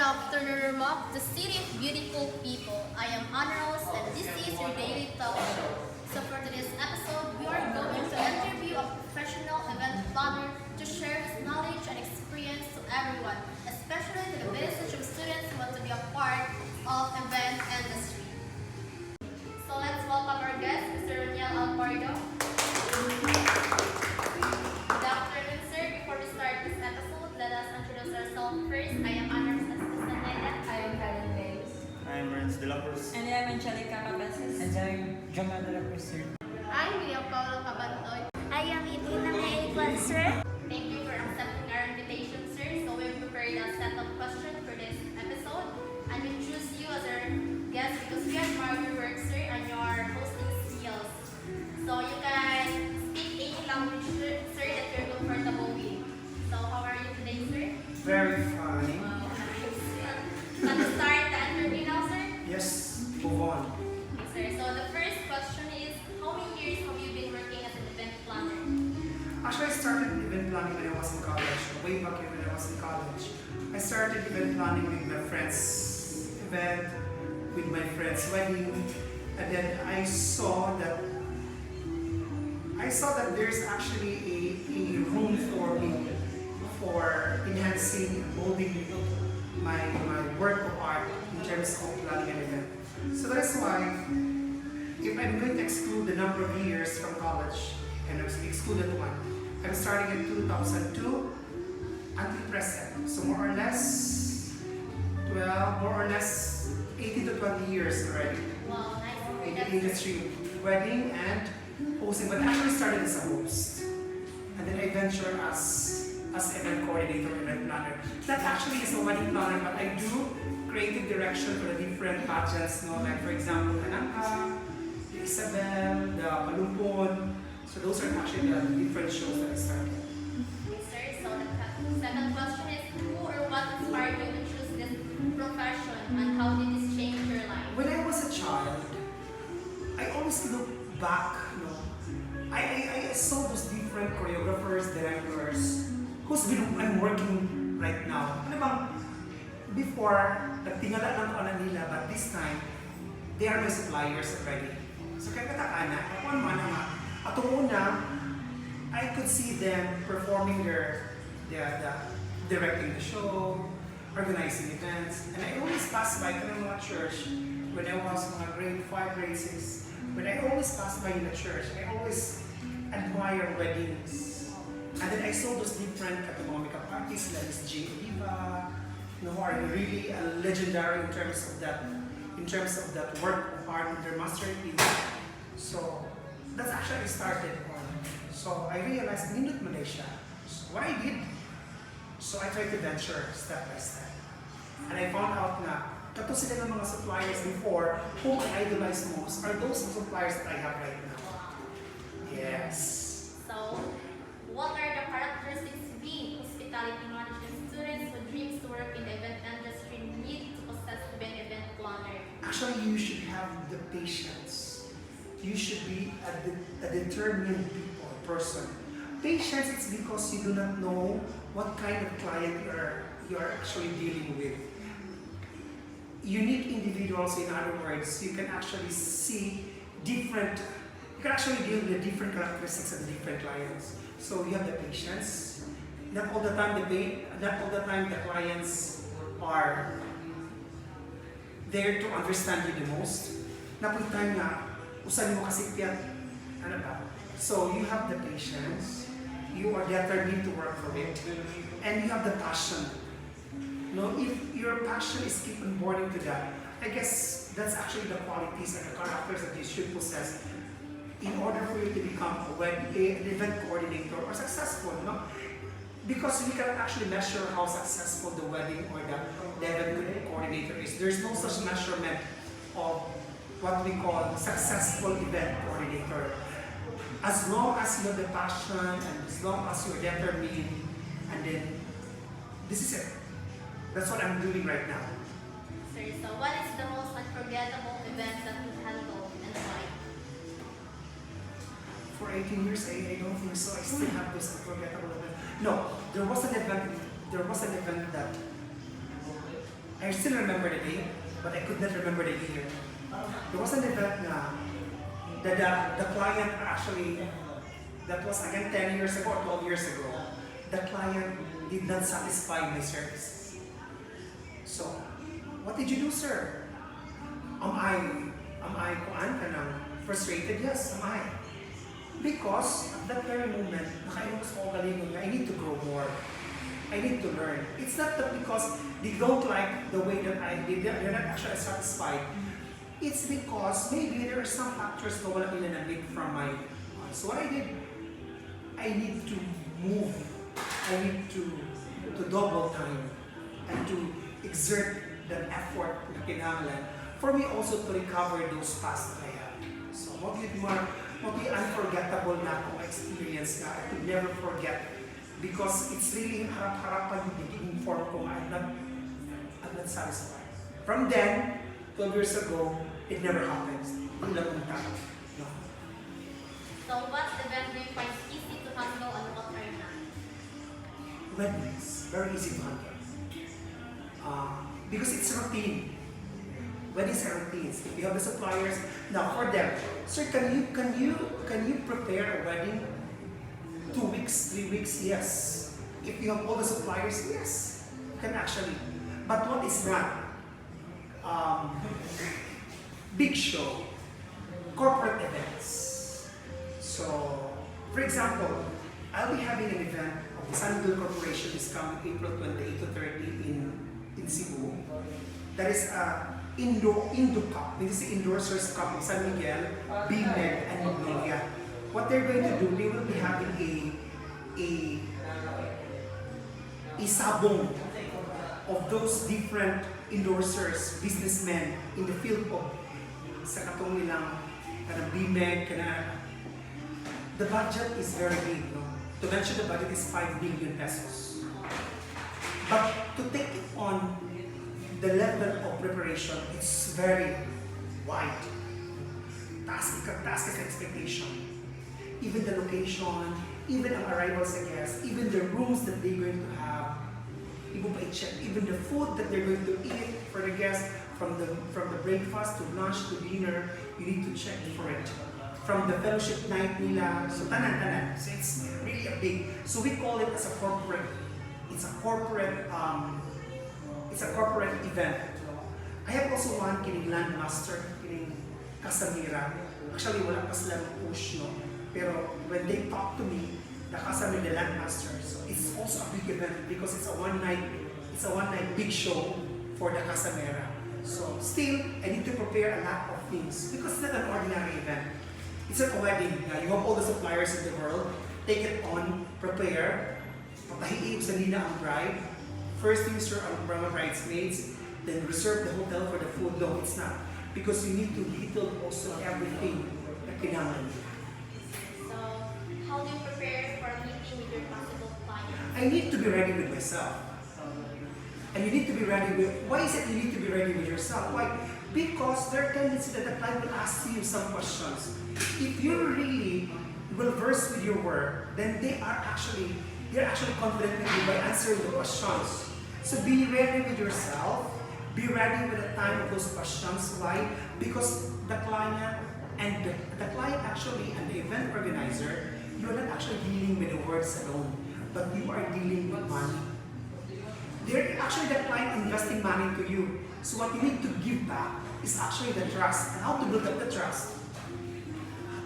afternoon, Rock, the city of beautiful people. I am Anna Rose, and this is your daily talk show. So for today's episode, we are going to interview a professional event planner to share his knowledge and experience to everyone, especially to the business of students who want to be a part of event industry. So let's welcome our guest, Mr. Roniel Alpardo. Good afternoon, sir. Before we start this episode, let us introduce ourselves first. I am Anna Rose. I am Karen Bays. I'm Renz de la Cruz. And I am Angelica Cabeces. And I'm Jamal de la Cruz, sir. I'm William Paulo Cabantoy. I am Idina May sir. Thank you for accepting our invitation, sir. So we've prepared a set of questions for this episode, and we choose you as our guest because we admire your work, sir, and your hosting skills. So you can speak any language, sir, that you're comfortable with. So how are you today, sir? Very funny. Can we start the interview now, sir? Yes, move on. Okay, sir. So the first question is, how many years have you been working as an event planner? Actually, I started event planning when I was in college. Way back when I was in college. I started event planning with my friend's event, with my friend's wedding, and then I saw that there's actually a room for me for enhancing and molding my work of art in terms of planning an event. So that's why, if I'm going to exclude the number of years from college, and I excluded one, I'm starting in 2002 until present. So more or less 18 to 20 years already Wow, nice. in the industry, wedding and hosting. But I actually started as a host, and then I ventured as event coordinator, event planner. That actually is a wedding planner, but I do creative direction for the different pageants, like for example, Anangka, the Isabel, the Palumpon. So those are actually the different shows that I started. Okay, sir. So the second question is, who or what inspired you to choose this profession, and how did this change your life? When I was a child, I always look back, I saw those different choreographers, directors, I'm working right now. Ano bang, before, nagtingala lang ako na nila, but this time, they are my suppliers already. So kaya katakana, ako naman nga, atong una, I could see them performing the directing the show, organizing events, and I always pass by mga church when I was mga grade 5, grade 6. When I always pass by in the church, I always admire weddings. And then I saw those different makeup artists like Miss J. Oliva, who are really legendary in terms of that work of art in their masterpiece. So that's actually started on. So I realized Nindut Malaysia. So what I did, so I tried to venture step by step. And I found out na kato sila ng mga suppliers before whom I idolize most are those suppliers that I have right now. Yes. So, what are the characteristics being hospitality management students who dreams to work in the event industry need to possess to be an event planner? Actually, you should have the patience. You should be a determined person. Patience is because you do not know what kind of client you are actually dealing with. Unique individuals, in other words, you can actually see different. You can actually deal with different characteristics of different clients. So you have the patience. Not all the time the clients are there to understand you the most. Napoy time nga, usan mo kasi piyat, ano ba? So you have the patience, you are determined to work for it, and you have the passion. If your passion is keep on boarding to that, I guess that's actually the qualities and the characters that you should possess in order for you to become an event coordinator or successful, Because we cannot actually measure how successful the wedding or the event coordinator is. There's no such measurement of what we call successful event coordinator. As long as you have the passion and as long as you're determined, and then this is it. That's what I'm doing right now. Sir, so what is the most unforgettable event that you handled and why? For 18 years, I don't think so. I still have those unforgettable events. No, there was an event that I still remember the day, but I could not remember the year. There was an event na the client actually, that was again 10 years ago or 12 years ago, the client did not satisfy my services. So, what did you do, sir? Am I kuan ka ng frustrated? Yes, am I. Because at that very moment, nakainom ko galingon nga, I need to grow more. I need to learn. It's not that because they don't like the way that I did, they're not actually satisfied. It's because maybe there are some factors na wala nila na-meet from my. So what I did, I need to move. I need to double time and to exert that effort na kinahanglan for me also to recover those past that I have. So unforgettable na akong experience na I could never forget because it's really harap-harapan yung naging form ko. I'm not satisfied. From then, 12 years ago, it never happens. Hindi lang umunta. No. So what event do you find easy to handle and what are not? Weddings, very easy to handle. Because it's routine. Weddings are routines. If you have the suppliers, now for them, sir, can you prepare a wedding 2 weeks, 3 weeks? Yes. If you have all the suppliers, yes, you can actually. But what is not? Big show, corporate events. So, for example, I'll be having an event of the San Miguel Corporation this coming April 28 to 30 in Cebu. That is Indo Cup. This is the Endorsers Cup of San Miguel, BMED, and Magnolia. What they're going to do, they will be having a sabong of those different endorsers, businessmen in the field of sa katong nilang BMED, the budget is very big, no? To mention the budget is 5 billion pesos. But to take it on the level of preparation, it's very wide. Task is expectation. Even the location, even ang arrivals sa guests, even the rooms that they're going to have, even the food that they're going to eat for the guests, from the breakfast to lunch to dinner, you need to check for it. From the fellowship night nila, so tanan. So it's really a big. So we call it as a corporate. It's a corporate event. I have also one kining Landmaster, kining Casamira. Actually, wala pa silang push, no? Pero when they talk to me, the Casamira, the Landmaster, so it's also a big event because it's a one night big show for the Casamira. So still, I need to prepare a lot of things because it's not an ordinary event. It's like a wedding. You have all the suppliers in the world. Take it on, prepare. Patahiin sa nina ang bride. First things are ang bridesmaids, then reserve the hotel for the food. No, it's not. Because you need to detail also everything na kailangan. So how do you prepare for a meeting with your possible clients? I need to be ready with myself. And you need to be ready with, why is it you need to be ready with yourself? Why? Because there are tendency that the client will ask you some questions. If you really well versed with your work, then they're actually confident with you by answering the questions. So be ready with yourself. Be ready with the time of those questions. Why? Because the client and the client actually and the event organizer, you're not actually dealing with the words alone, but you are dealing with money. They're actually the client investing money into you. So what you need to give back is actually the trust. And how to build up the trust?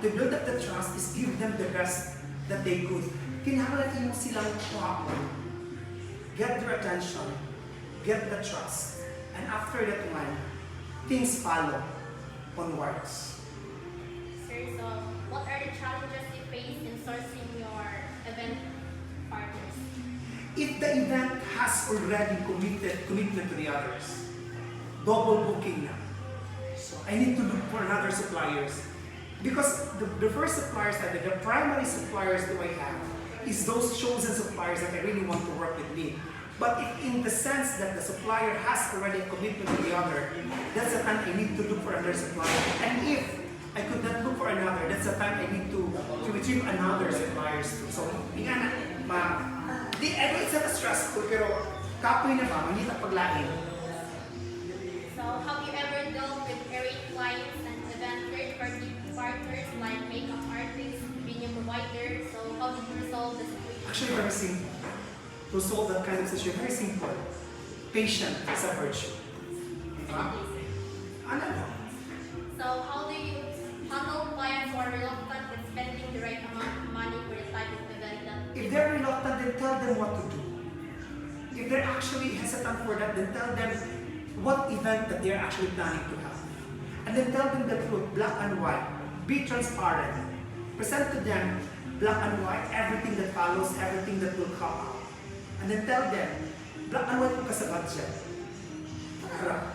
To build up the trust is give them the best that they could. Kinahanglan mo silang kuhapon. Get their attention. Get the trust. And after that one, things follow onwards. Sir, so what are the challenges you face in sourcing your event partners? If the event has already commitment to the others, double booking na. So I need to look for another suppliers. Because the first suppliers that the primary suppliers that I have is those chosen suppliers that I really want to work with me. But if in the sense that the supplier has already commitment to the other, that's the time I need to look for another supplier. And if I could not look for another, that's the time I need to retrieve another suppliers too. So, ingana, I know it's not stressful, pero kapoy na ba, mangita paglain. wider. So how did you resolve the situation? Actually, very simple. To solve that kind of situation, very simple. Patient is a virtue. Diba? Ano ba? So how do you handle clients who are reluctant in spending the right amount of money for the type of event that If they're reluctant, then tell them what to do. If they're actually hesitant for that, then tell them what event that they're actually planning to have. And then tell them the truth, black and white. Be transparent. Present to them, black and white, everything that follows, everything that will come out. And then tell them, black and white ka sa budget. Tara.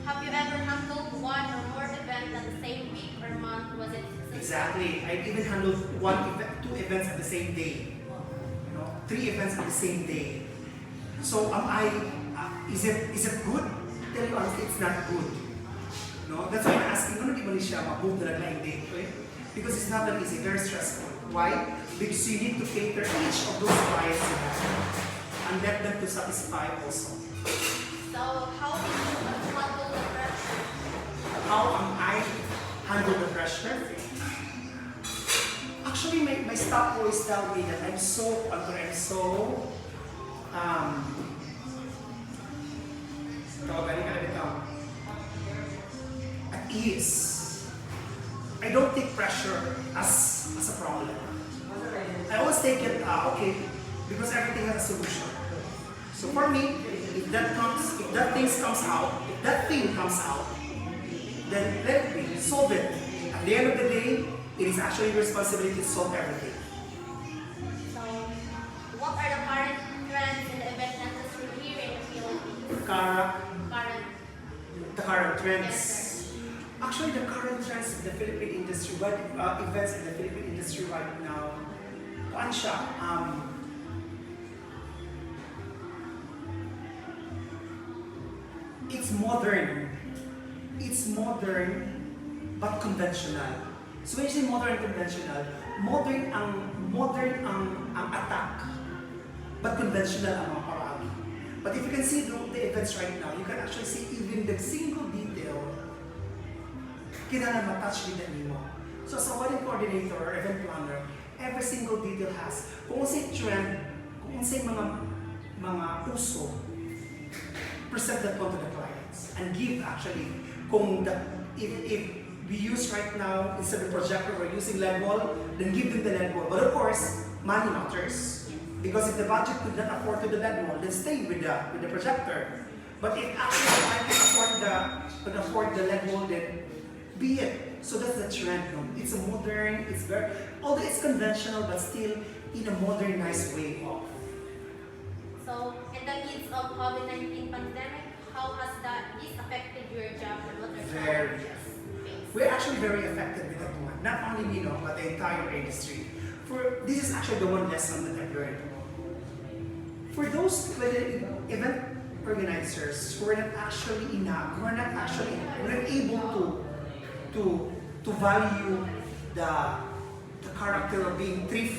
have you ever handled one or more events at the same week or month? Was it successful? Exactly. I even handled two events at the same day. You know, 3 events at the same day. So is it good? Tell you honestly, it's not good. No, that's why I'm asking, ano di ba ni siya mag-move na lang date? Because it's not that easy, very stressful. Why? Because you need to cater each of those clients you have and let them to satisfy also. So how did you handle the pressure? How am I handle the pressure? Actually, my staff always tell me that I'm so at ease. I don't take pressure as a problem. I always take it, okay, because everything has a solution. So for me, if that thing comes out, then let it be, solve it. At the end of the day, it is actually your responsibility to solve everything. So what are the current trends in the event industry here in the Philippines? The current trends. Yes, sir. Actually, the current trends in the Philippine industry, events in the Philippine industry right now, kuan siya, it's modern, but conventional. So when you say modern and conventional, modern ang attack, but conventional ang mga paraan. But if you can see the events right now, you can actually see even the single detail kailangan matouch din mo. So as a wedding coordinator or event planner, every single detail has, kung unsay trend, kung unsay mga uso, present that one to the clients and give actually, if we use right now, instead of projector, we're using LED wall, then give them the LED wall. But of course, money matters. Because if the budget could not afford to the LED wall, then stay with the projector. But if actually the client could afford the LED wall, then be it. So that's the trend. No? It's a modern, although it's conventional, but still in a modernized way of. So in the midst of COVID-19 pandemic, how has this affected your job and what are Very. challenges faced? We're actually very affected with that one. Not only me, no, but the entire industry. This is actually the one lesson that I've learned. For those event organizers who are not actually we're not able to value the character of being thrift.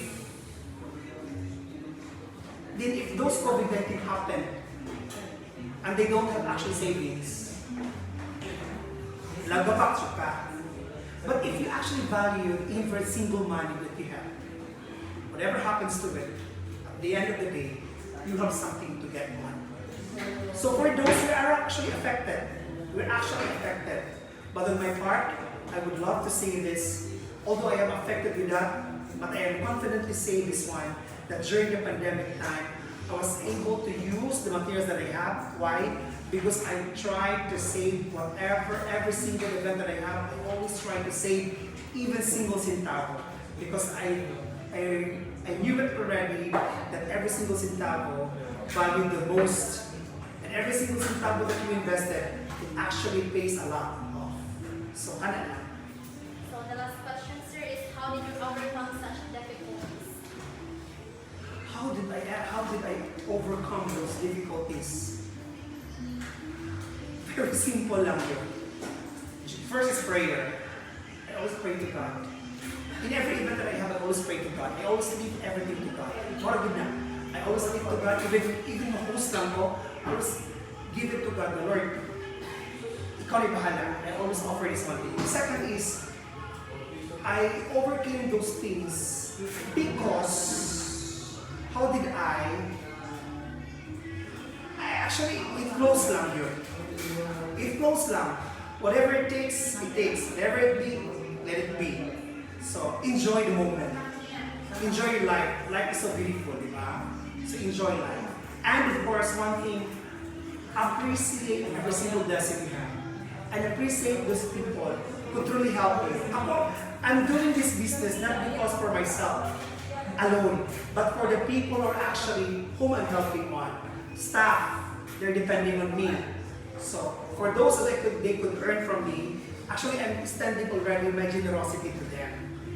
Then if those COVID-19 happen and they don't have actual savings, lagapak ka. But if you actually value every single money that you have, whatever happens to it, at the end of the day, you have something to get on. So for those who are actually affected, But on my part, I would love to say this, although I am affected with that, but I am confidently say this one, that during the pandemic time, I was able to use the materials that I have. Why? Because I tried to save every single event that I have, I always try to save even single centavo. Because I knew it already that every single centavo valued the most. And every single centavo that you invested, it actually pays a lot off. So, ano lang. So the last question, sir, is how did you overcome such difficulties? How did I overcome those difficulties? Very simple lang yun. First is prayer. I always pray to God. In every event that I have, I always pray to God. I always leave everything to God. More good na. I always leave to God. Even ma-host lang ko, I always give it to God. The Lord, ikaw ay bahala. I always offer this one thing. The second is, I overcame those things because how did I actually, it flows lang yun. It flows lang. Whatever it takes, it takes. Whatever it be, let it be. So, enjoy the moment. Enjoy your life. Life is so beautiful, di ba? So, enjoy life. And of course, one thing, appreciate every single blessing you have. And appreciate those people who truly help you. Ako, I'm doing this business not because for myself alone, but for the people who are actually whom I'm helping on. Staff, they're depending on me. So, for those that they could earn from me, actually I'm extending already my generosity to them.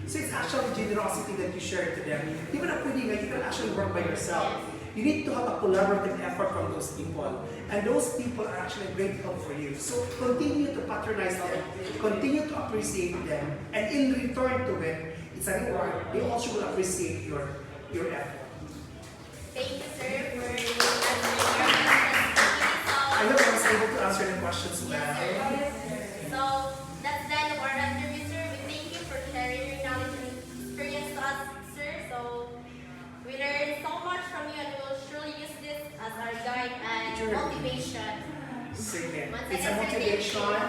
So it's actually generosity that you share to them. Even a pwede nga, you can actually work by yourself. You need to have a collaborative effort from those people. And those people are actually a great help for you. So continue to patronize them, continue to appreciate them, and in return to it, it's a reward. They also will appreciate your effort. Thank you, sir, for answering your questions. I hope I was able to answer the questions well. Yes, sir. So that's the end of our interview, sir. We thank you for sharing your knowledge and experience to us, sir. So we learned so much from you and we will surely use this as our guide and Sure. motivation. Sige. Once It's a again, sir, motivation.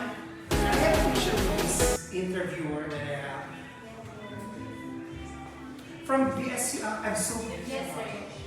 I appreciate this interviewer that I have. From BSU, I'm so Yes, sir.